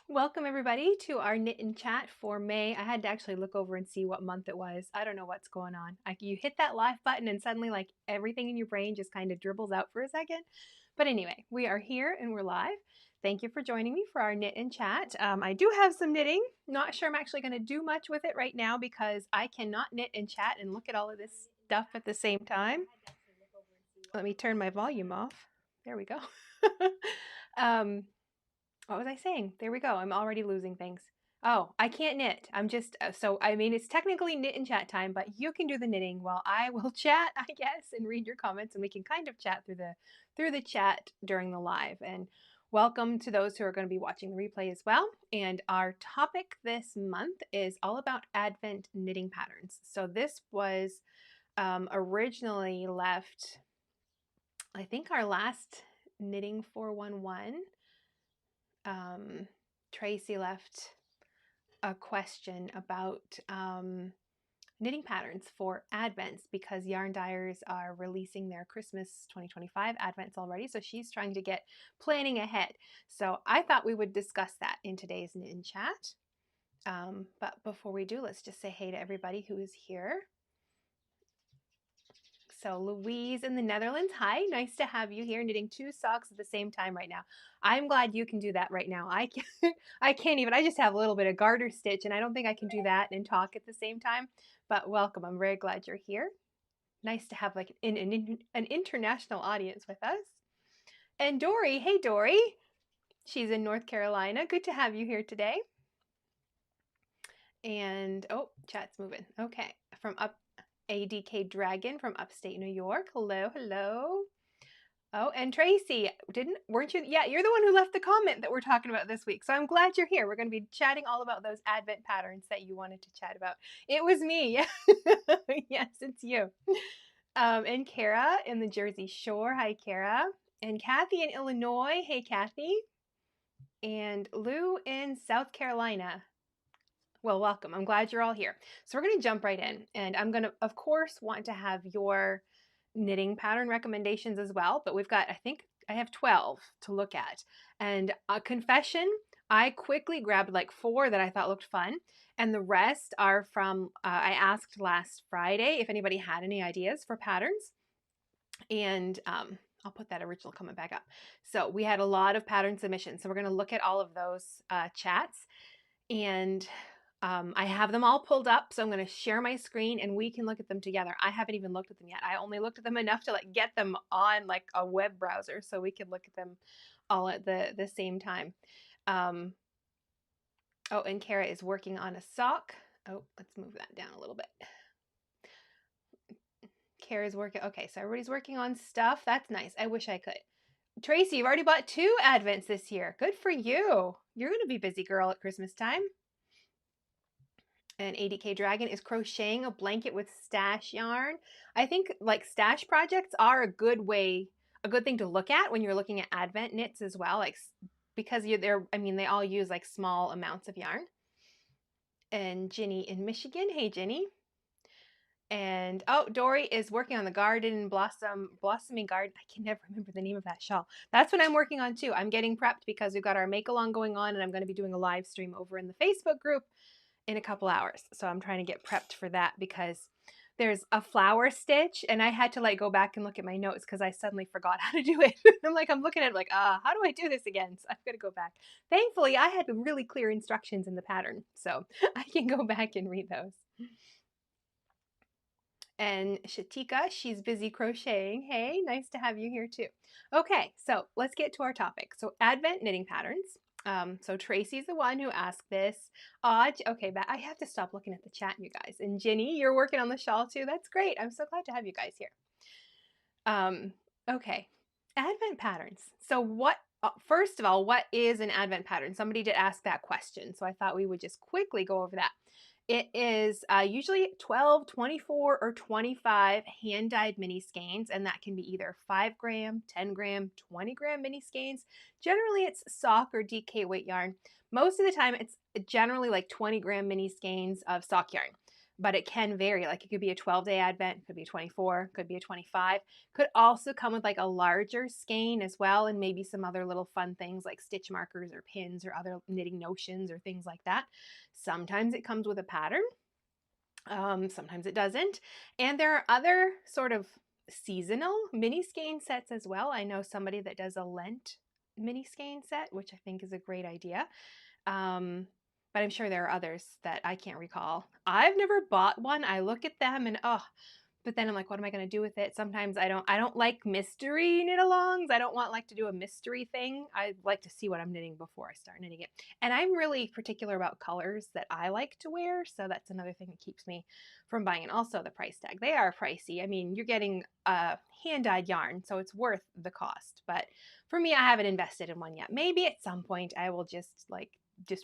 Welcome everybody to our knit and chat for May. I had to actually look over and see what month it was. I don't know what's going on. You hit that live button and suddenly like everything in your brain just kind of dribbles out for a second. But anyway, we are here and we're live. Thank you for joining me for our knit and chat. I do have some knitting. Not sure I'm actually going to do much with it right now because I cannot knit and chat and look at all of this stuff at the same time. Let me turn my volume off. There we go. What was I saying? There we go. I'm already losing things. Oh, I can't knit. I'm just, so I mean, it's technically knit and chat time, but you can do the knitting while I will chat, I guess, and read your comments, and we can kind of chat through the chat during the live. And welcome to those who are going to be watching the replay as well. And our topic this month is all about Advent knitting patterns. So this was originally left, I think our last knitting 411. Tracy left a question about knitting patterns for Advents because Yarn Dyers are releasing their Christmas 2025 Advents already, so she's trying to get planning ahead. So I thought we would discuss that in today's knit and chat. But before we do, let's just say hey to everybody who is here. So Louise in the Netherlands, hi, nice to have you here knitting 2 socks at the same time right now. I'm glad you can do that right now. I can't even, I just have a little bit of garter stitch and I don't think I can do that and talk at the same time, but welcome. I'm very glad you're here. Nice to have like an international audience with us. And Dory, hey Dory, she's in North Carolina. Good to have you here today. And oh, chat's moving. Okay, from ADK Dragon from upstate New York. Hello, hello. Oh, and Tracy, weren't you? Yeah, you're the one who left the comment that we're talking about this week. So I'm glad you're here. We're going to be chatting all about those Advent patterns that you wanted to chat about. It was me. Yes, it's you. And Kara in the Jersey Shore. Hi, Kara. And Kathy in Illinois. Hey, Kathy. And Lou in South Carolina. Well, welcome. I'm glad you're all here. So we're going to jump right in, and I'm going to, of course, want to have your knitting pattern recommendations as well, but we've got, I think I have 12 to look at. And a confession, I quickly grabbed like 4 that I thought looked fun, and the rest are from, I asked last Friday if anybody had any ideas for patterns, and I'll put that original comment back up. So we had a lot of pattern submissions, so we're going to look at all of those chats, and I have them all pulled up, so I'm going to share my screen and we can look at them together. I haven't even looked at them yet. I only looked at them enough to like get them on like a web browser so we can look at them all at the same time. Oh, and Kara is working on a sock. Oh, let's move that down a little bit. Kara's working. Okay, so everybody's working on stuff. That's nice. I wish I could. Tracy, you've already bought 2 Advents this year. Good for you. You're going to be busy girl at Christmas time. And ADK Dragon is crocheting a blanket with stash yarn. I think like stash projects are a good thing to look at when you're looking at Advent knits as well, like because they all use like small amounts of yarn. And Ginny in Michigan, hey Ginny. And oh, Dory is working on the blossoming garden. I can never remember the name of that shawl. That's what I'm working on too. I'm getting prepped because we've got our make along going on, and I'm going to be doing a live stream over in the Facebook group in a couple hours. So I'm trying to get prepped for that because there's a flower stitch and I had to like go back and look at my notes because I suddenly forgot how to do it. I'm looking at it like, how do I do this again? So I've got to go back. Thankfully, I had really clear instructions in the pattern, so I can go back and read those. And Shatika, she's busy crocheting. Hey, nice to have you here too. Okay, so let's get to our topic. So Advent knitting patterns. So Tracy's the one who asked this. Okay, but I have to stop looking at the chat, you guys. And Ginny, you're working on the shawl too. That's great. I'm so glad to have you guys here. Okay, Advent patterns. So first of all, what is an Advent pattern? Somebody did ask that question, so I thought we would just quickly go over that. It is usually 12, 24, or 25 hand-dyed mini skeins, and that can be either 5 gram, 10 gram, 20 gram mini skeins. Generally, it's sock or DK weight yarn. Most of the time, it's generally like 20 gram mini skeins of sock yarn. but it can vary. Like it could be a 12-day advent, could be a 24, could be a 25. Could also come with like a larger skein as well, and maybe some other little fun things like stitch markers or pins or other knitting notions or things like that. Sometimes it comes with a pattern. Sometimes it doesn't. And there are other sort of seasonal mini skein sets as well. I know somebody that does a Lent mini skein set, which I think is a great idea. But I'm sure there are others that I can't recall. I've never bought one. I look at them and but then I'm like, what am I going to do with it? Sometimes I don't like mystery knit-alongs. I don't want like to do a mystery thing. I like to see what I'm knitting before I start knitting it. And I'm really particular about colors that I like to wear. So that's another thing that keeps me from buying. And also the price tag. They are pricey. I mean, you're getting a hand-dyed yarn, so it's worth the cost. But for me, I haven't invested in one yet. Maybe at some point I will just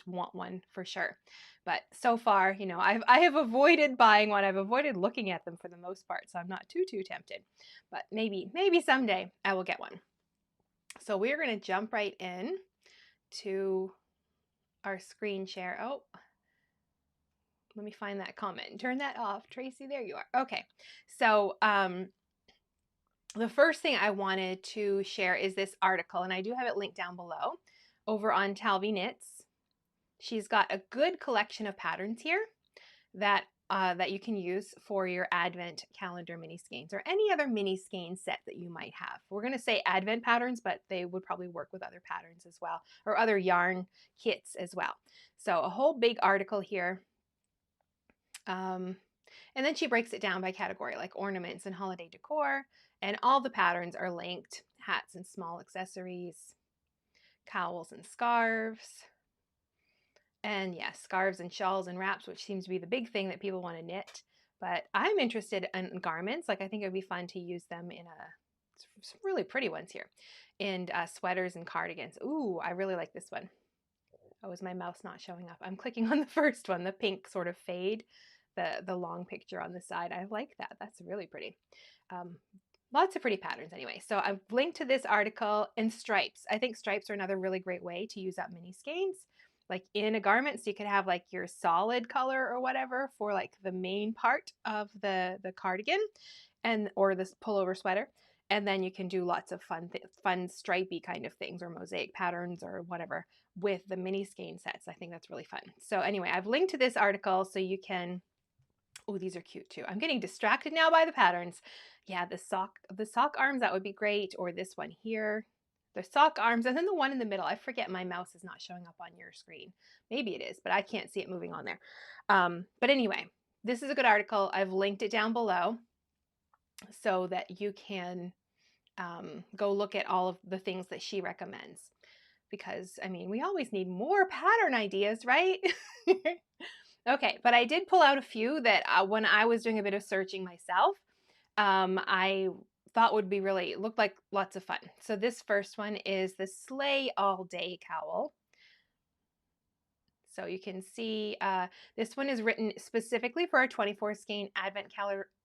want one for sure. But so far, you know, I have avoided buying one. I've avoided looking at them for the most part, so I'm not too tempted. But maybe someday I will get one. So we're going to jump right in to our screen share. Oh, let me find that comment. Turn that off, Tracy. There you are. Okay. So the first thing I wanted to share is this article, and I do have it linked down below over on Talvi Knits. She's got a good collection of patterns here that that you can use for your Advent calendar mini skeins or any other mini skein set that you might have. We're going to say Advent patterns, but they would probably work with other patterns as well, or other yarn kits as well. So a whole big article here. And then she breaks it down by category, like ornaments and holiday decor, and all the patterns are linked: hats and small accessories, cowls and scarves. And yes, scarves and shawls and wraps, which seems to be the big thing that people want to knit. But I'm interested in garments. Like I think it would be fun to use them in some really pretty ones here. And sweaters and cardigans. Ooh, I really like this one. Oh, is my mouse not showing up? I'm clicking on the first one, the pink sort of fade, the long picture on the side. I like that. That's really pretty. Lots of pretty patterns anyway. So I've linked to this article. And stripes. I think stripes are another really great way to use up mini skeins. Like in a garment, so you could have like your solid color or whatever for like the main part of the cardigan or this pullover sweater, and then you can do lots of fun stripey kind of things or mosaic patterns or whatever with the mini skein sets. I think that's really fun. So anyway, I've linked to this article so you can. Oh, these are cute too. I'm getting distracted now by the patterns. Yeah, the sock arms, that would be great, or this one here. The sock arms, and then the one in the middle. I forget, my mouse is not showing up on your screen. Maybe it is, but I can't see it moving on there. But anyway, this is a good article. I've linked it down below so that you can go look at all of the things that she recommends. Because, I mean, we always need more pattern ideas, right? Okay, but I did pull out a few that when I was doing a bit of searching myself, I thought would be looked like lots of fun. So this first one is the Sleigh All Day Cowl. So you can see this one is written specifically for a 24 skein Advent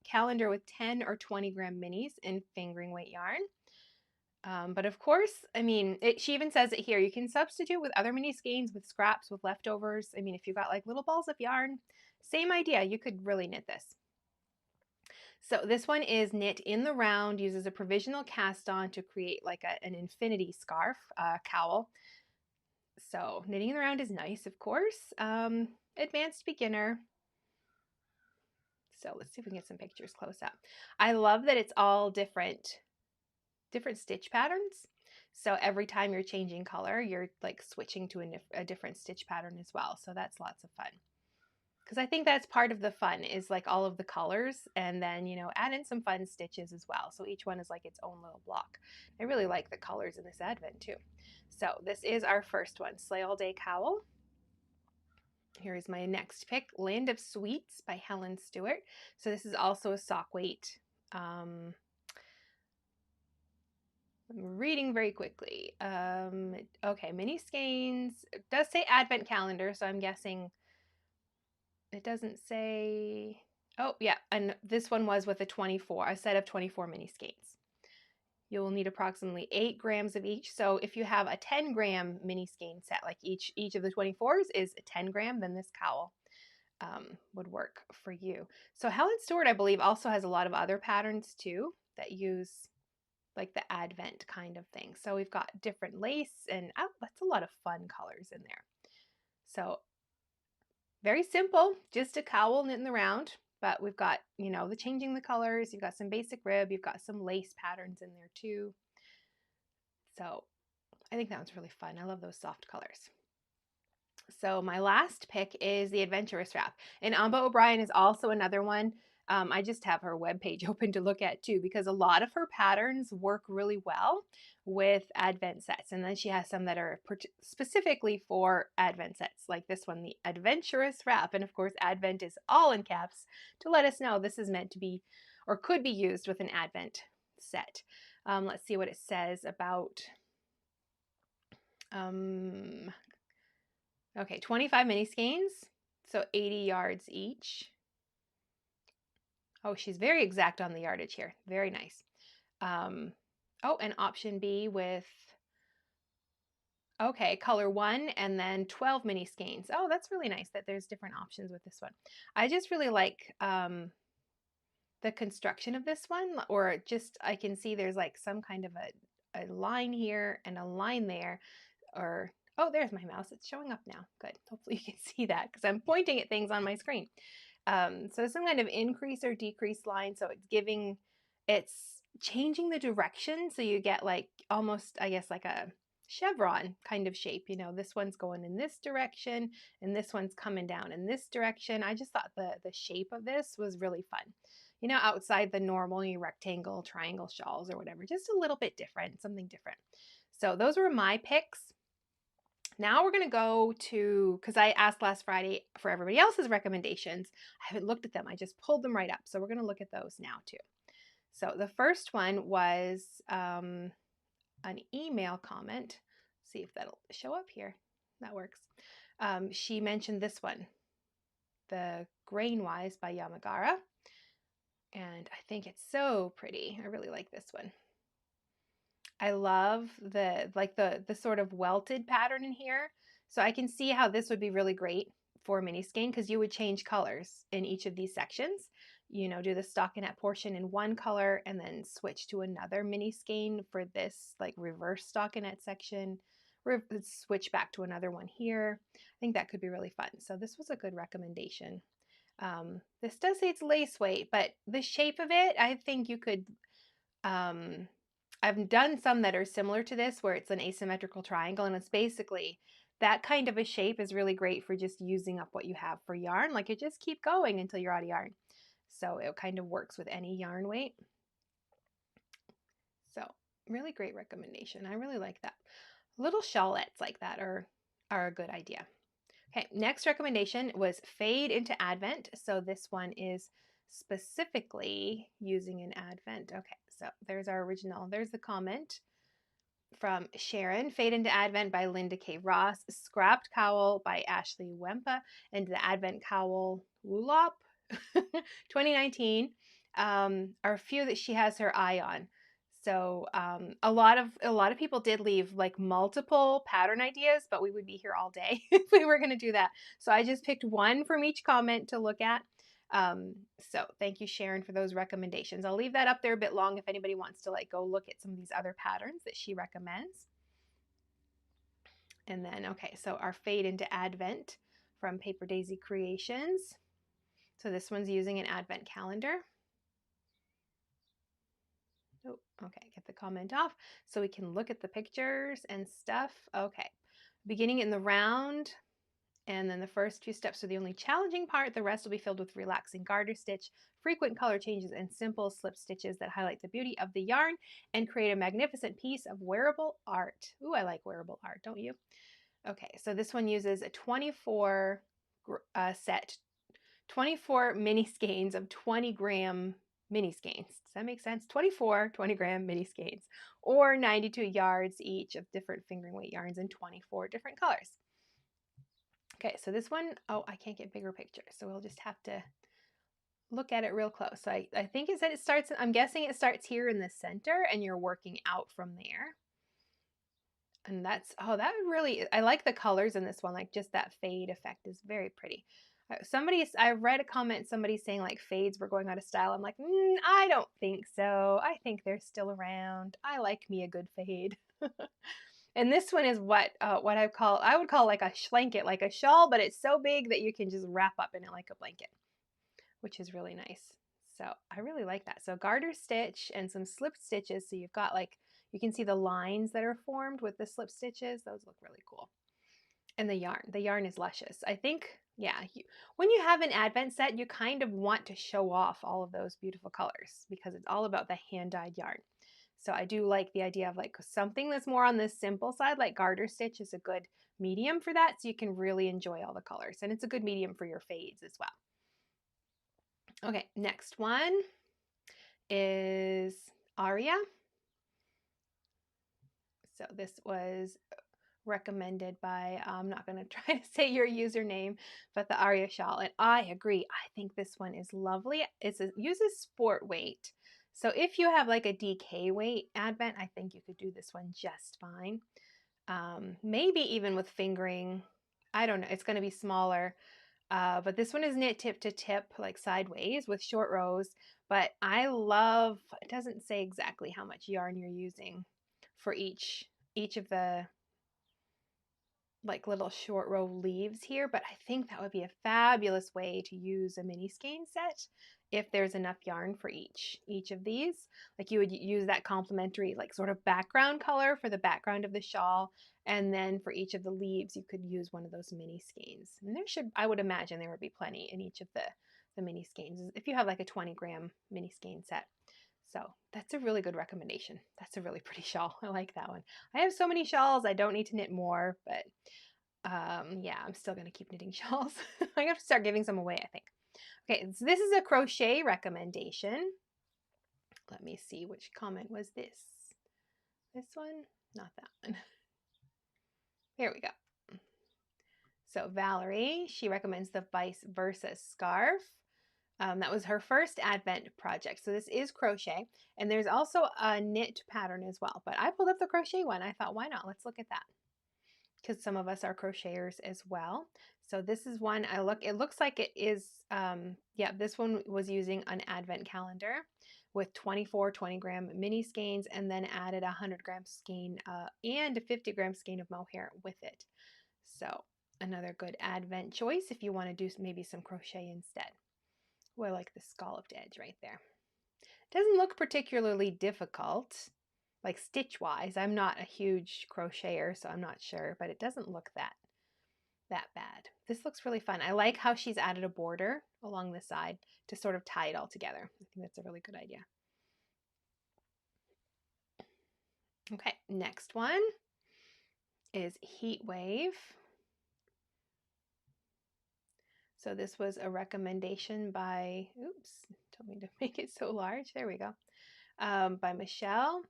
calendar with 10 or 20 gram minis in fingering weight yarn. But of course, I mean, she even says it here, you can substitute with other mini skeins, with scraps, with leftovers. I mean, if you've got like little balls of yarn, same idea, you could really knit this. So this one is knit in the round, uses a provisional cast on to create like an infinity scarf cowl. So knitting in the round is nice, of course. Advanced beginner. So let's see if we can get some pictures close up. I love that it's all different stitch patterns. So every time you're changing color, you're like switching to a different stitch pattern as well. So that's lots of fun. Because I think that's part of the fun is like all of the colors, and then, you know, add in some fun stitches as well. So each one is like its own little block. I really like the colors in this Advent too. So this is our first one, Sleigh All Day Cowl. Here is my next pick, Land of Sweets by Helen Stewart. So this is also a sock weight. I'm reading very quickly. Okay, mini skeins. It does say Advent calendar, so I'm guessing it doesn't say. Oh, yeah, and this one was with a set of 24 mini skeins. You will need approximately 8 grams of each. So if you have a 10 gram mini skein set, like each of the 24s is a 10 gram, then this cowl would work for you. So Helen Stewart, I believe, also has a lot of other patterns too that use like the Advent kind of thing. So we've got different lace and that's a lot of fun colors in there. So very simple, just a cowl knit in the round, but we've got, you know, the changing the colors, you've got some basic rib, you've got some lace patterns in there too. So I think that one's really fun. I love those soft colors. So my last pick is the Adventurous Wrap. And Ambah O'Brien is also another one. I just have her webpage open to look at too, because a lot of her patterns work really well with Advent sets. And then she has some that are specifically for Advent sets, like this one, the Adventurous Wrap. And of course, Advent is all in caps to let us know this is meant to be or could be used with an Advent set. Let's see what it says about okay, 25 mini skeins, so 80 yards each. Oh, she's very exact on the yardage here. Very nice. Oh, and option B with, okay, color 1 and then 12 mini skeins. Oh, that's really nice that there's different options with this one. I just really like the construction of this one, or just I can see there's like some kind of a line here and a line there, or oh, there's my mouse. It's showing up now. Good. Hopefully you can see that because I'm pointing at things on my screen. So some kind of increase or decrease line. So it's changing the direction. So you get like almost, I guess, like a chevron kind of shape. You know, this one's going in this direction and this one's coming down in this direction. I just thought the shape of this was really fun. You know, outside the normal rectangle, triangle shawls or whatever, just a little bit different, something different. So those were my picks. Now we're going to go to, because I asked last Friday for everybody else's recommendations. I haven't looked at them. I just pulled them right up. So we're going to look at those now too. So the first one was an email comment. See if that'll show up here. That works. She mentioned this one, the Grainwise by Yamagara. And I think it's so pretty. I really like this one. I love the sort of welted pattern in here. So I can see how this would be really great for mini skein because you would change colors in each of these sections. You know, do the stockinette portion in one color and then switch to another mini skein for this like reverse stockinette section. Switch back to another one here. I think that could be really fun. So this was a good recommendation. This does say it's lace weight, but the shape of it, I think you could I've done some that are similar to this where it's an asymmetrical triangle and it's basically that kind of a shape is really great for just using up what you have for yarn. Like you just keep going until you're out of yarn. So it kind of works with any yarn weight. So really great recommendation. I really like that. Little shawlettes like that are a good idea. Okay, next recommendation was Fade into Advent. So this one is specifically using an Advent. Okay, so there's our original. There's the comment from Sharon. Fade into Advent by Linda K. Ross. Scrapped Cowl by Ashley Wempa. And the Advent Cowl Woolop 2019 are a few that she has her eye on. So a lot of people did leave like multiple pattern ideas, but we would be here all day if we were going to do that. So I just picked one from each comment to look at. So thank you, Sharon, for those recommendations. I'll leave that up there a bit long if anybody wants to like go look at some of these other patterns that she recommends. And then, okay, so our Fade into Advent from Paper Daisy Creations. So this one's using an Advent calendar. Oh, okay, get the comment off so we can look at the pictures and stuff. Okay, beginning in the round, and then the first few steps are the only challenging part. The rest will be filled with relaxing garter stitch, frequent color changes, and simple slip stitches that highlight the beauty of the yarn and create a magnificent piece of wearable art. Ooh, I like wearable art, don't you? Okay, so this one uses a 24 set, 24 mini skeins of 20-gram mini skeins. Does that make sense? 24 20-gram mini skeins, or 92 yards each of different fingering weight yarns in 24 different colors. Okay, so this one, oh, I can't get bigger pictures, so we'll just have to look at it real close. So I think it said it starts, I'm guessing it starts here in the center and you're working out from there. And that's, oh, that really, I like the colors in this one, like just that fade effect is very pretty. I read a comment, somebody saying like fades were going out of style. I'm like, I don't think so. I think they're still around. I like me a good fade. And this one is what I would call like a blanket, like a shawl, but it's so big that you can just wrap up in it like a blanket, which is really nice. So I really like that. So garter stitch and some slip stitches. So you've got like, you can see the lines that are formed with the slip stitches. Those look really cool. And the yarn is luscious. I think, yeah, when you have an advent set, you kind of want to show off all of those beautiful colors because it's all about the hand-dyed yarn. So I do like the idea of like something that's more on the simple side, like garter stitch is a good medium for that, so you can really enjoy all the colors. And it's a good medium for your fades as well. Okay, next one is Aeria. So this was recommended by, I'm not going to try to say your username, but the Aeria shawl. And I agree. I think this one is lovely. It uses sport weight. So if you have like a DK weight advent, I think you could do this one just fine. Maybe even with fingering. I don't know. It's going to be smaller. But this one is knit tip to tip, like sideways with short rows. But I love, it doesn't say exactly how much yarn you're using for each of the like little short row leaves here, but I think that would be a fabulous way to use a mini skein set if there's enough yarn for each of these. Like you would use that complementary like sort of background color for the background of the shawl, and then for each of the leaves you could use one of those mini skeins. And I would imagine there would be plenty in each of the mini skeins if you have like a 20-gram mini skein set. So that's a really good recommendation. That's a really pretty shawl. I like that one. I have so many shawls, I don't need to knit more, but yeah, I'm still going to keep knitting shawls. I have to start giving some away, I think. Okay, so this is a crochet recommendation. Let me see, which comment was this? This one? Not that one. Here we go. So Valerie, she recommends the Vice Versa scarf. That was her first advent project. So this is crochet, and there's also a knit pattern as well. But I pulled up the crochet one. I thought, why not? Let's look at that, because some of us are crocheters as well. So this is one it looks like it is, yeah, this one was using an advent calendar with 24 20-gram mini skeins, and then added a 100-gram skein and a 50-gram skein of mohair with it. So another good advent choice if you want to do maybe some crochet instead. Oh, I like the scalloped edge right there. Doesn't look particularly difficult, like stitch wise. I'm not a huge crocheter, so I'm not sure, but it doesn't look that bad. This looks really fun. I like how she's added a border along the side to sort of tie it all together. I think that's a really good idea. Okay, next one is Heatwave. So this was a recommendation by, oops, told me to make it so large. There we go. By Michelle.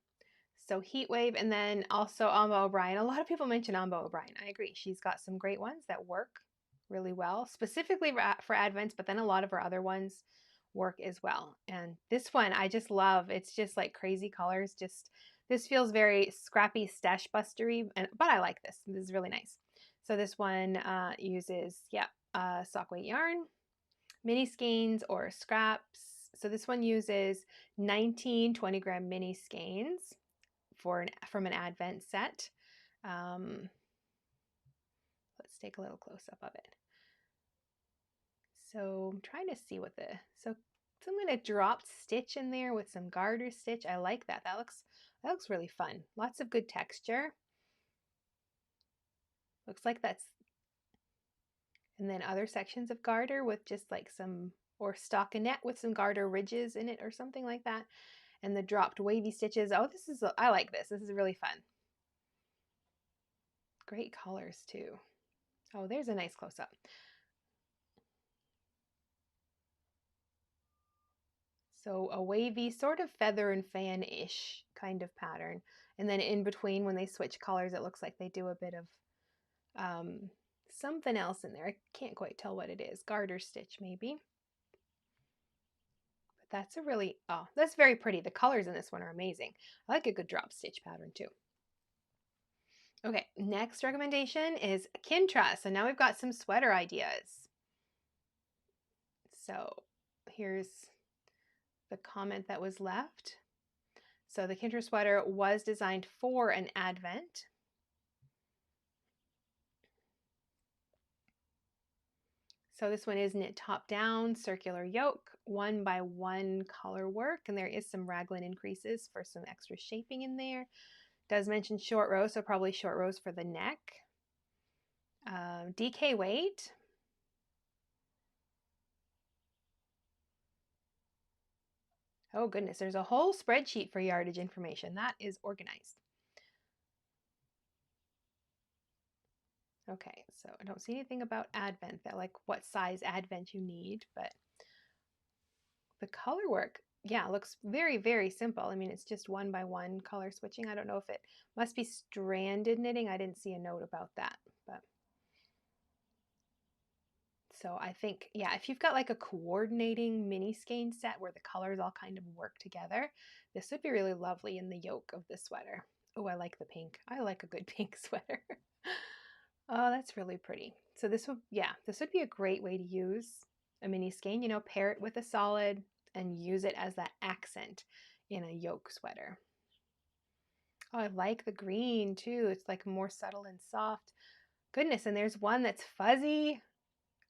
So Heatwave, and then also Ambah O'Brien. A lot of people mention Ambah O'Brien. I agree. She's got some great ones that work really well, specifically for advents, but then a lot of her other ones work as well. And this one I just love. It's just like crazy colors. Just this feels very scrappy stash bustery, but I like this. This is really nice. So this one uses, sock weight yarn, mini skeins or scraps. So this one uses 19 20-gram mini skeins from an advent set. Let's take a little close up of it. So I'm trying to see what so I'm going to drop stitch in there with some garter stitch. I like that. That looks really fun. Lots of good texture. Looks like that's, and then other sections of garter with just like some, or stockinette with some garter ridges in it or something like that. And the dropped wavy stitches. Oh, I like this. This is really fun. Great colors too. Oh, there's a nice close-up. So a wavy sort of feather and fan-ish kind of pattern. And then in between when they switch colors, it looks like they do a bit of something else in there. I can't quite tell what it is. Garter stitch maybe. But that's that's very pretty. The colors in this one are amazing. I like a good drop stitch pattern too. Okay, next recommendation is Kintra. So now we've got some sweater ideas. So here's the comment that was left. So the Kintra sweater was designed for an Advent. So this one is knit top down, circular yoke, 1x1 color work, and there is some raglan increases for some extra shaping in there. It does mention short rows, so probably short rows for the neck. DK weight. Oh goodness, there's a whole spreadsheet for yardage information. That is organized. Okay, so I don't see anything about Advent, that like what size Advent you need, but the color work, yeah, looks very, very simple. I mean, it's just 1x1 color switching. I don't know if it must be stranded knitting. I didn't see a note about that, but so I think, yeah, if you've got like a coordinating mini skein set where the colors all kind of work together, this would be really lovely in the yoke of the sweater. Oh, I like the pink. I like a good pink sweater. Oh, that's really pretty. So this would, yeah, this would be a great way to use a mini skein, you know, pair it with a solid and use it as that accent in a yoke sweater. Oh, I like the green too. It's like more subtle and soft. Goodness, and there's one that's fuzzy.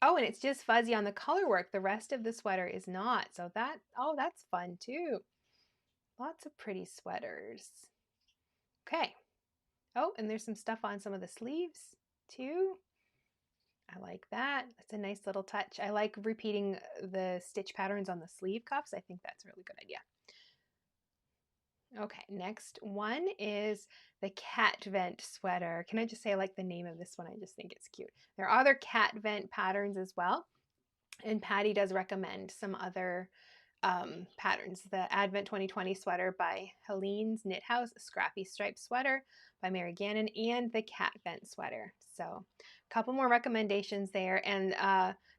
Oh, and it's just fuzzy on the color work. The rest of the sweater is not. So that, oh, that's fun too. Lots of pretty sweaters. Okay. Oh, and there's some stuff on some of the sleeves too. I like that. That's a nice little touch. I like repeating the stitch patterns on the sleeve cuffs. I think that's a really good idea. Okay, next one is the Catvent sweater. Can I just say I like the name of this one? I just think it's cute. There are other Catvent patterns as well, and Patty does recommend some other patterns. The Advent 2020 sweater by Helene's Knit House, Scrappy Striped Sweater by Mary Gannon, and the Catvent sweater. So a couple more recommendations there, and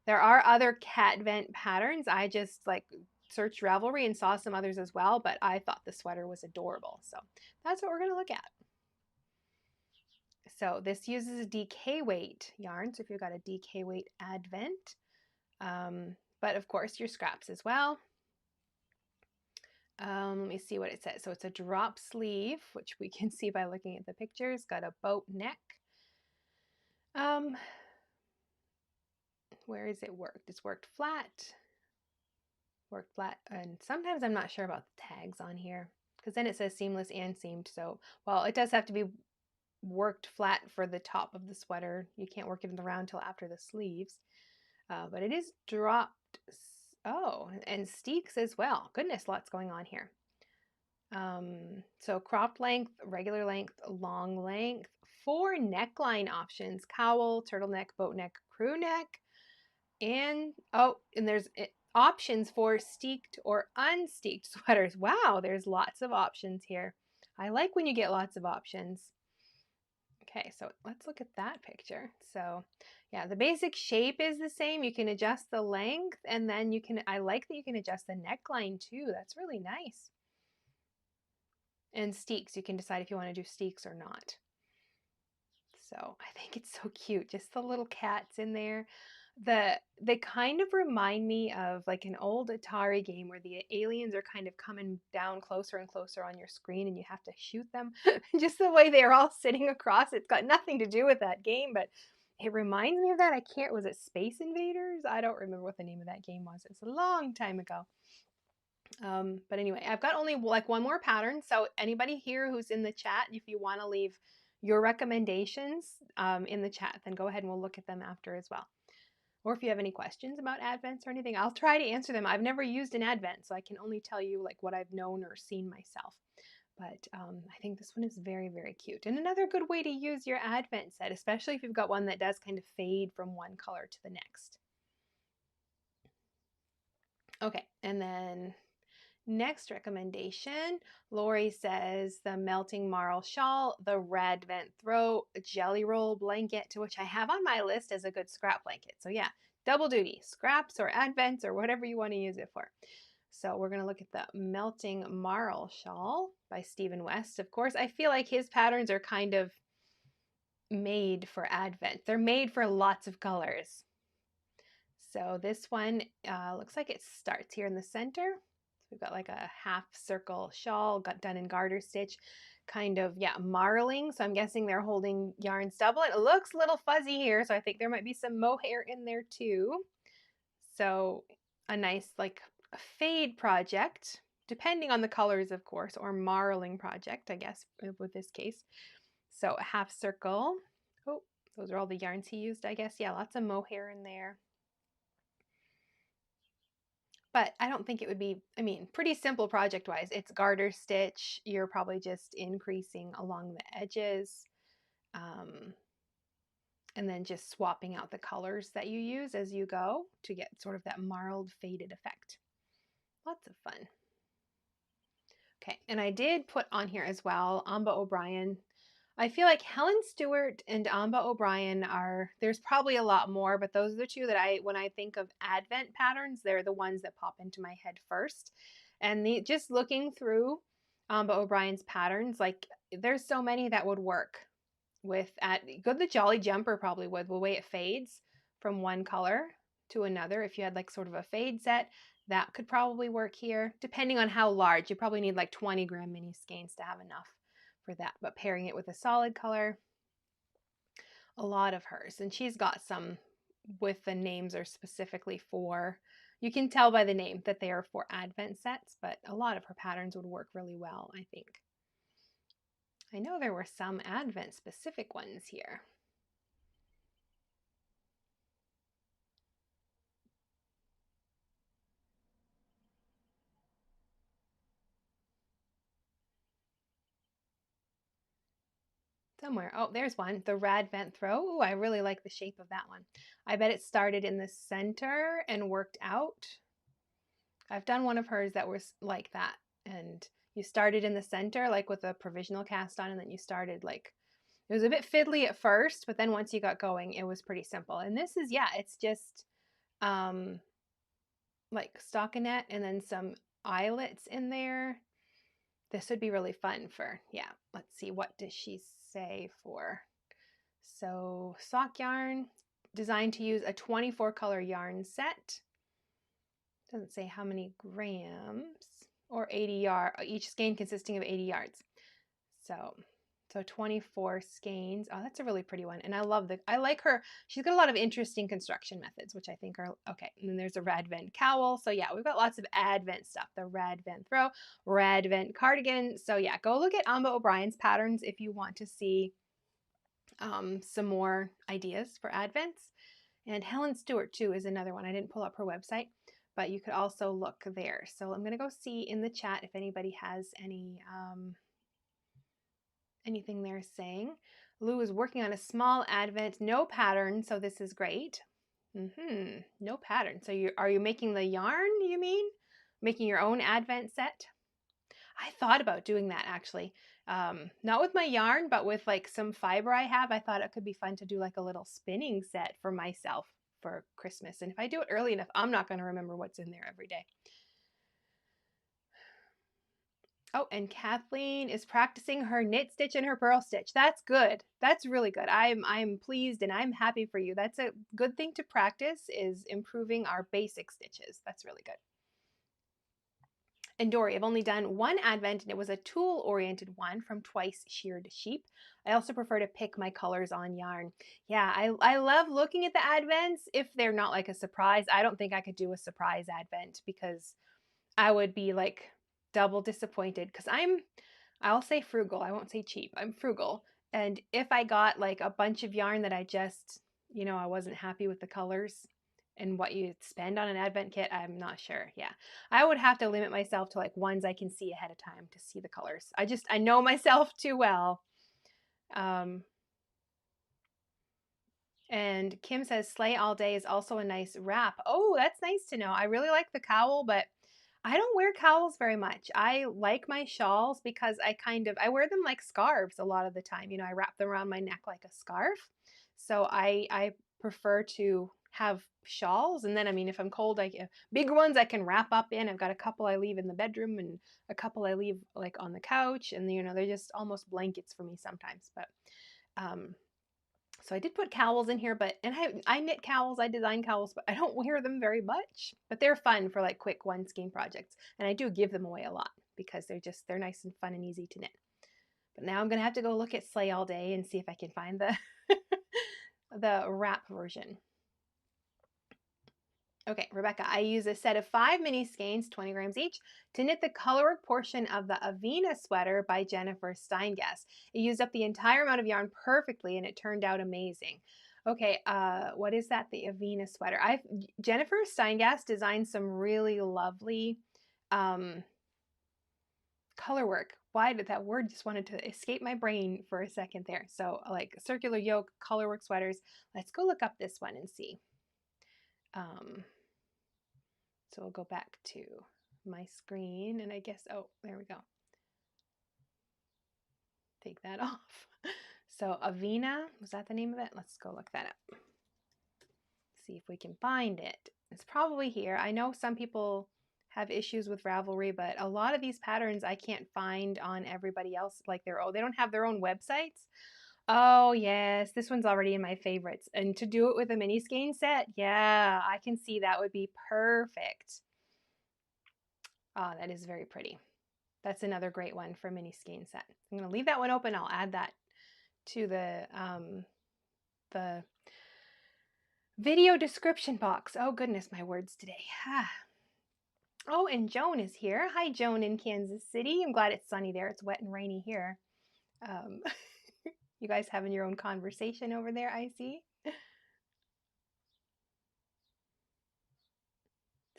there are other Catvent patterns. I just like searched Ravelry and saw some others as well, but I thought the sweater was adorable. So that's what we're going to look at. So this uses DK weight yarn. So if you've got a DK weight Advent, but of course your scraps as well. Let me see what it says. So it's a drop sleeve, which we can see by looking at the pictures. Got a boat neck. Where is it worked? It's worked flat, and sometimes I'm not sure about the tags on here because then it says seamless and seamed. So, well, it does have to be worked flat for the top of the sweater. You can't work it in the round till after the sleeves, but it is dropped. Oh, and steeks as well. Goodness, lots going on here. So cropped length, regular length, long length, 4 neckline options: cowl, turtleneck, boat neck, crew neck, and oh, and there's options for steeked or unsteeked sweaters. Wow, there's lots of options here. I like when you get lots of options. Okay, so let's look at that picture. So yeah, the basic shape is the same. You can adjust the length, and then you can, I like that you can adjust the neckline too. That's really nice. And steeks, you can decide if you want to do steeks or not. So I think it's so cute, just the little cats in there. They kind of remind me of like an old Atari game where the aliens are kind of coming down closer and closer on your screen and you have to shoot them. Just the way they're all sitting across. It's got nothing to do with that game, but it reminds me of that. Was it Space Invaders? I don't remember what the name of that game was. It's a long time ago. But anyway, I've got only like one more pattern. So anybody here who's in the chat, if you want to leave your recommendations in the chat, then go ahead and we'll look at them after as well. Or if you have any questions about Advents or anything, I'll try to answer them. I've never used an Advent, so I can only tell you like what I've known or seen myself. But I think this one is very, very cute. And another good way to use your Advent set, especially if you've got one that does kind of fade from one color to the next. Okay, and then next recommendation, Lori says the Melting Marl Shawl, the Radvent Throw Jelly Roll Blanket, to which I have on my list as a good scrap blanket. So yeah, double duty, scraps or Advents or whatever you want to use it for. So we're going to look at the Melting Marl Shawl by Stephen West. Of course, I feel like his patterns are kind of made for Advent. They're made for lots of colors. So this one looks like it starts here in the center. So we've got like a half circle shawl got done in garter stitch, kind of, yeah, marling. So I'm guessing they're holding yarn stubble. It looks a little fuzzy here, so I think there might be some mohair in there too. So a nice like a fade project, depending on the colors, of course, or marling project, I guess, with this case. So a half circle. Oh, those are all the yarns he used, I guess. Yeah, lots of mohair in there. But I don't think it would be, I mean, pretty simple project-wise. It's garter stitch. You're probably just increasing along the edges. And then just swapping out the colors that you use as you go to get sort of that marled faded effect. Lots of fun. Okay, and I did put on here as well Ambah O'Brien. I feel like Helen Stewart and Ambah O'Brien are, there's probably a lot more, but those are the two that when I think of Advent patterns, they're the ones that pop into my head first. And just looking through Ambah O'Brien's patterns, like there's so many that would work with, the Jolly Jumper probably would, the way it fades from one color to another. If you had like sort of a fade set, that could probably work here. Depending on how large, you probably need like 20 gram mini skeins to have enough for that, but pairing it with a solid color, a lot of hers. And she's got some with the names are specifically for, you can tell by the name that they are for Advent sets, but a lot of her patterns would work really well, I think. I know there were some Advent specific ones here. Somewhere. Oh, there's one. The Radvent Throw. Oh, I really like the shape of that one. I bet it started in the center and worked out. I've done one of hers that was like that. And you started in the center, like with a provisional cast on, and then you started like, it was a bit fiddly at first, but then once you got going, it was pretty simple. And this is, yeah, it's just like stockinette and then some eyelets in there. This would be really fun for, yeah, let's see, what does she say for? So sock yarn, designed to use a 24 color yarn set. Doesn't say how many grams, or 80 yards, each skein consisting of 80 yards. So 24 skeins. Oh, that's a really pretty one. And I like her. She's got a lot of interesting construction methods, which I think are okay. And then there's a Radvent cowl. So yeah, we've got lots of Advent stuff. The Radvent Throw, Radvent cardigan. So yeah, go look at Ambah O'Brien's patterns if you want to see some more ideas for Advents. And Helen Stewart too is another one. I didn't pull up her website, but you could also look there. So I'm going to go see in the chat if anybody has any anything they're saying. Lou is working on a small Advent, no pattern, so this is great. No pattern. So are you making the yarn, you mean? Making your own Advent set? I thought about doing that actually. Not with my yarn, but with like some fiber I have. I thought it could be fun to do like a little spinning set for myself for Christmas. And if I do it early enough, I'm not going to remember what's in there every day. Oh, and Kathleen is practicing her knit stitch and her purl stitch. That's good. That's really good. I'm pleased and I'm happy for you. That's a good thing to practice, is improving our basic stitches. That's really good. And Dory, I've only done one Advent and it was a tool-oriented one from Twice Sheared Sheep. I also prefer to pick my colors on yarn. Yeah, I love looking at the Advents if they're not like a surprise. I don't think I could do a surprise Advent because I would be like double disappointed, because I'll say frugal, I won't say cheap. I'm frugal. And if I got like a bunch of yarn that I just, I wasn't happy with the colors and what you spend on an Advent kit, I'm not sure. Yeah. I would have to limit myself to like ones I can see ahead of time to see the colors. I know myself too well. And Kim says Sleigh All Day is also a nice wrap. Oh, that's nice to know. I really like the cowl, but I don't wear cowls very much. I like my shawls because I wear them like scarves a lot of the time. I wrap them around my neck like a scarf. So I prefer to have shawls. And then, I mean, if I'm cold, bigger ones I can wrap up in. I've got a couple I leave in the bedroom and a couple I leave like on the couch. And, they're just almost blankets for me sometimes. But So I did put cowls in here, and I knit cowls, I design cowls, but I don't wear them very much. But they're fun for like quick one skein projects. And I do give them away a lot because they're nice and fun and easy to knit. But now I'm gonna have to go look at Sleigh All Day and see if I can find the the wrap version. Okay, Rebecca, I use a set of 5 mini skeins, 20 grams each, to knit the colorwork portion of the Avena sweater by Jennifer Steingass. It used up the entire amount of yarn perfectly and it turned out amazing. Okay, what is that? The Avena sweater. Jennifer Steingass designed some really lovely colorwork. Why did that word just wanted to escape my brain for a second there? So like circular yoke, colorwork sweaters. Let's go look up this one and see. So we'll go back to my screen and I guess, oh, there we go. Take that off. So Avena, was that the name of it? Let's go look that up. See if we can find it. It's probably here. I know some people have issues with Ravelry, but a lot of these patterns I can't find on everybody else. Like they don't have their own websites. Oh yes, this one's already in my favorites. And to do it with a mini skein set, yeah, I can see that would be perfect. Oh, that is very pretty. That's another great one for mini skein set. I'm going to leave that one open. I'll add that to the video description box. Oh goodness, my words today. Oh, and Joan is here. Hi, Joan in Kansas City. I'm glad it's sunny there. It's wet and rainy here. You guys having your own conversation over there, I see.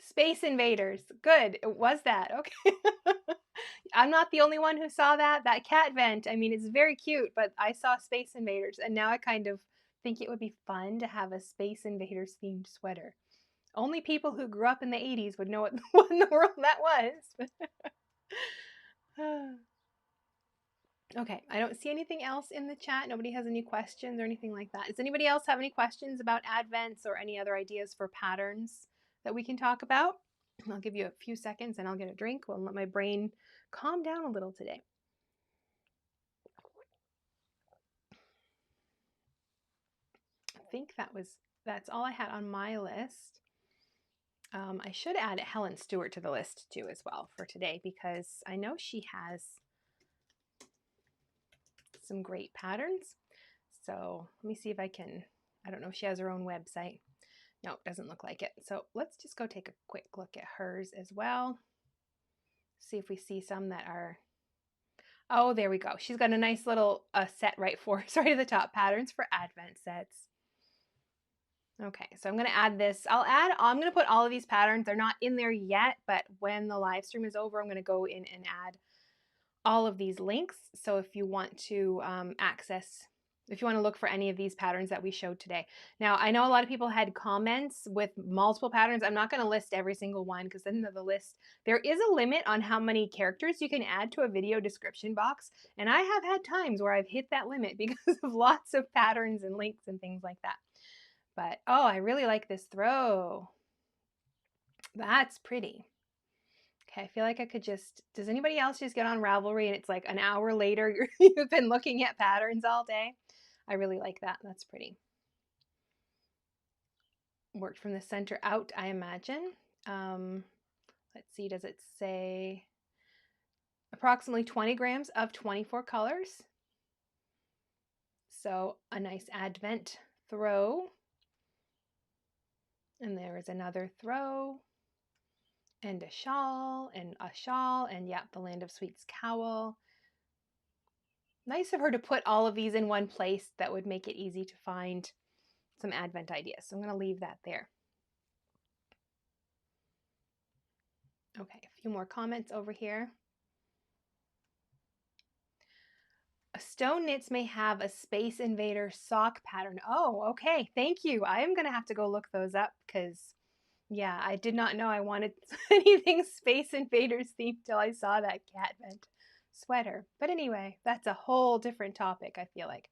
Space Invaders. Good. It was that. Okay. I'm not the only one who saw that. That Catvent, I mean, it's very cute, but I saw Space Invaders, and now I kind of think it would be fun to have a Space Invaders themed sweater. Only people who grew up in the 80s would know what in the world that was. Okay, I don't see anything else in the chat. Nobody has any questions or anything like that. Does anybody else have any questions about advents or any other ideas for patterns that we can talk about? I'll give you a few seconds and I'll get a drink. We'll let my brain calm down a little today. I think that's all I had on my list. I should add Helen Stewart to the list too as well for today because I know she has some great patterns. So let me see if I don't know if she has her own website. No, it doesn't look like it. So let's just go take a quick look at hers as well. See if we see some that are, oh, there we go. She's got a nice little set right for us, right at the top, patterns for Advent sets. Okay, so I'm going to add this. I'm going to put all of these patterns. They're not in there yet, but when the live stream is over, I'm going to go in and add all of these links. So if you want to if you want to look for any of these patterns that we showed today. Now, I know a lot of people had comments with multiple patterns. I'm not going to list every single one because then the list, there is a limit on how many characters you can add to a video description box. And I have had times where I've hit that limit because of lots of patterns and links and things like that. But, oh, I really like this throw. That's pretty. Okay, I feel like I could does anybody else just get on Ravelry and it's like an hour later you've been looking at patterns all day? I really like that. That's pretty. Worked from the center out, I imagine. Let's see, does it say approximately 20 grams of 24 colors? So a nice Advent throw. And there is another throw. And a shawl, and yeah, the Land of Sweets cowl. Nice of her to put all of these in one place. That would make it easy to find some Advent ideas. So I'm going to leave that there. Okay, a few more comments over here. Stone Knits may have a Space Invader sock pattern. Oh, okay. Thank you. I am going to have to go look those up because, yeah, I did not know I wanted anything Space Invaders themed till I saw that Catvent sweater. But anyway, that's a whole different topic, I feel like.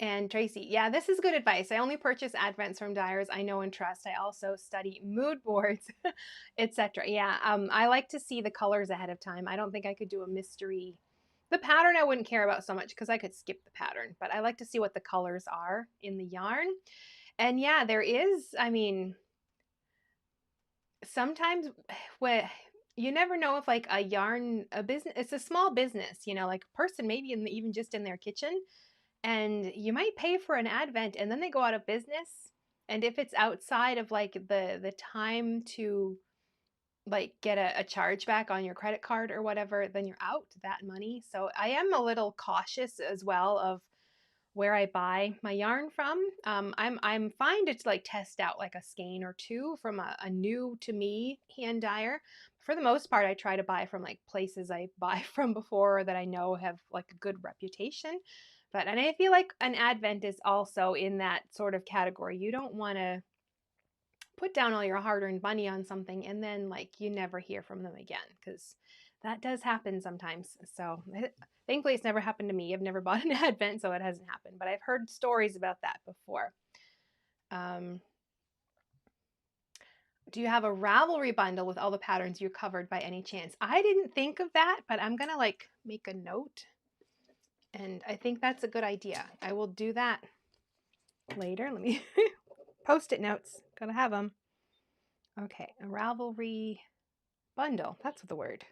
And Tracy, yeah, this is good advice. I only purchase Advents from dyers I know and trust. I also study mood boards, etc. Yeah, I like to see the colors ahead of time. I don't think I could do a mystery The pattern I wouldn't care about so much because I could skip the pattern, but I like to see what the colors are in the yarn. And yeah, there is, I mean, sometimes when you never know if like a business, it's a small business, you know, like a person maybe even just in their kitchen, and you might pay for an advent and then they go out of business. And if it's outside of like the time to like get a charge back on your credit card or whatever, then you're out that money. So I am a little cautious as well of where I buy my yarn from. I'm fine to like test out like a skein or two from a new to me hand dyer. For the most part, I try to buy from like places I buy from before that I know have like a good reputation. But and I feel like an advent is also in that sort of category. You don't want to put down all your hard-earned money on something and then like you never hear from them again, because that does happen sometimes. So thankfully it's never happened to me. I've never bought an advent, so it hasn't happened, but I've heard stories about that before. Do you have a Ravelry bundle with all the patterns you covered by any chance? I didn't think of that, but I'm gonna like make a note, and I think that's a good idea. I will do that later. Let me post-it notes, gotta have them. Okay, a Ravelry bundle, that's the word.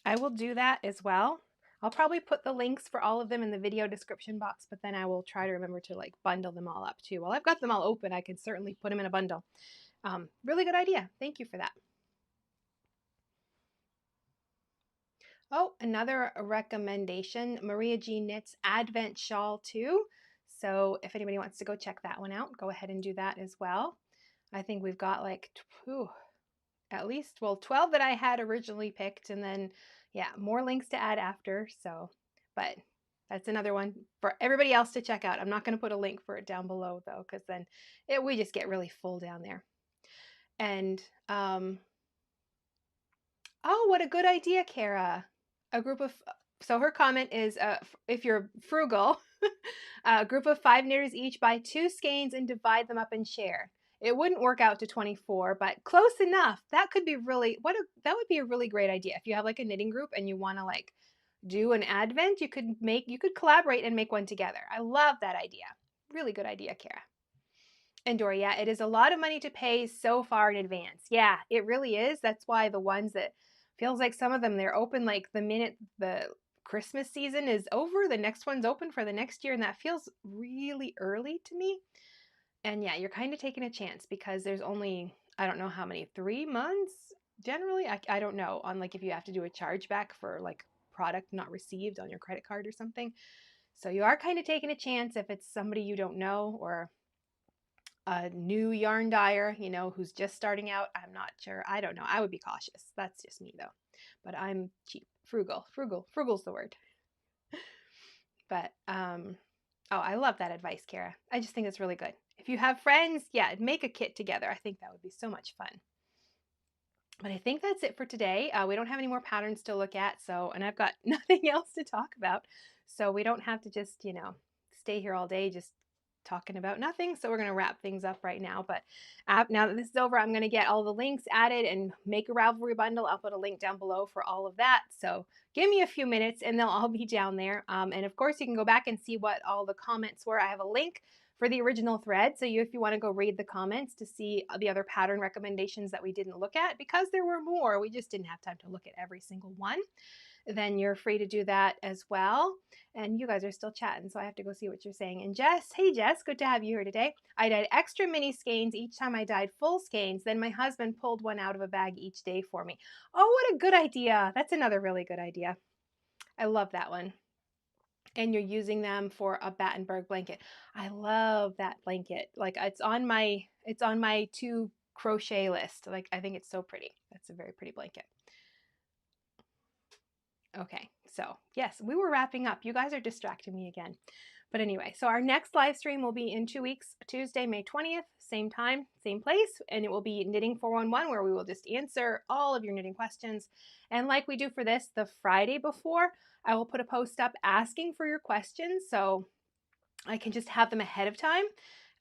I will do that as well. I'll probably put the links for all of them in the video description box, but then I will try to remember to like bundle them all up too. While I've got them all open, I can certainly put them in a bundle. Really good idea. Thank you for that. Oh, another recommendation, Maria G Knits Advent Shawl too. So if anybody wants to go check that one out, go ahead and do that as well. I think we've got like at least, well, 12 that I had originally picked, and then yeah, more links to add after. So, but that's another one for everybody else to check out. I'm not going to put a link for it down below though, because then we just get really full down there. And oh, what a good idea, Kara. A group of, so her comment is, if you're frugal, a group of 5 knitters each buy 2 skeins and divide them up and share. It wouldn't work out to 24, but close enough. That could be really, that would be a really great idea. If you have like a knitting group and you want to like do an advent, you could collaborate and make one together. I love that idea. Really good idea, Kara. And Dory, yeah, it is a lot of money to pay so far in advance. Yeah, it really is. That's why the ones that feels like some of them, they're open like the minute the Christmas season is over, the next one's open for the next year. And that feels really early to me. And yeah, you're kind of taking a chance because there's only, I don't know how many, 3 months generally. I don't know on like if you have to do a chargeback for like product not received on your credit card or something. So you are kind of taking a chance if it's somebody you don't know or a new yarn dyer, you know, who's just starting out. I'm not sure. I don't know. I would be cautious. That's just me though. But I'm cheap, frugal's the word. But oh, I love that advice, Kara. I just think it's really good. If you have friends, yeah, make a kit together. I think that would be so much fun. But I think that's it for today. We don't have any more patterns to look at, so, and I've got nothing else to talk about. So we don't have to just, you know, stay here all day just talking about nothing. So we're going to wrap things up right now. But now that this is over, I'm going to get all the links added and make a Ravelry bundle. I'll put a link down below for all of that. So give me a few minutes and they'll all be down there. And of course, you can go back and see what all the comments were. I have a link for the original thread. So if you want to go read the comments to see the other pattern recommendations that we didn't look at, because there were more, we just didn't have time to look at every single one, then you're free to do that as well. And you guys are still chatting, so I have to go see what you're saying. And Jess, hey Jess, good to have you here today. I dyed extra mini skeins each time I dyed full skeins. Then my husband pulled one out of a bag each day for me. Oh, what a good idea. That's another really good idea. I love that one. And you're using them for a Battenberg blanket. I love that blanket. Like it's on my to crochet list. Like I think it's so pretty. That's a very pretty blanket. Okay, so yes, we were wrapping up. You guys are distracting me again. But anyway, so our next live stream will be in 2 weeks, Tuesday, May 20th, same time, same place, and it will be Knitting 411, where we will just answer all of your knitting questions. And like we do for this, the Friday before, I will put a post up asking for your questions, so I can just have them ahead of time.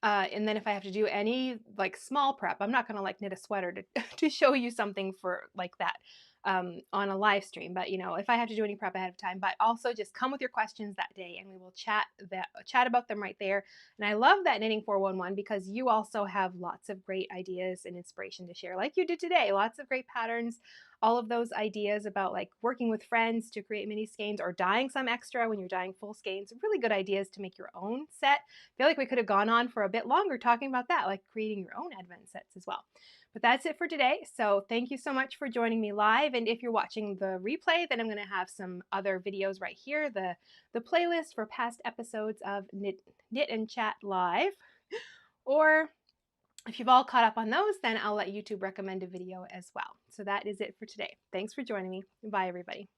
And then if I have to do any like small prep, I'm not going to like knit a sweater to show you something for like that. on a live stream. But, you know, if I have to do any prep ahead of time, but also just come with your questions that day and we will chat about them right there. And I love that Knitting 411 because you also have lots of great ideas and inspiration to share like you did today. Lots of great patterns, all of those ideas about like working with friends to create mini skeins or dyeing some extra when you're dyeing full skeins. Really good ideas to make your own set. I feel like we could have gone on for a bit longer talking about that, like creating your own advent sets as well. But that's it for today. So thank you so much for joining me live. And if you're watching the replay, then I'm going to have some other videos right here, the playlist for past episodes of Knit and Chat Live. Or if you've all caught up on those, then I'll let YouTube recommend a video as well. So that is it for today. Thanks for joining me. Bye, everybody.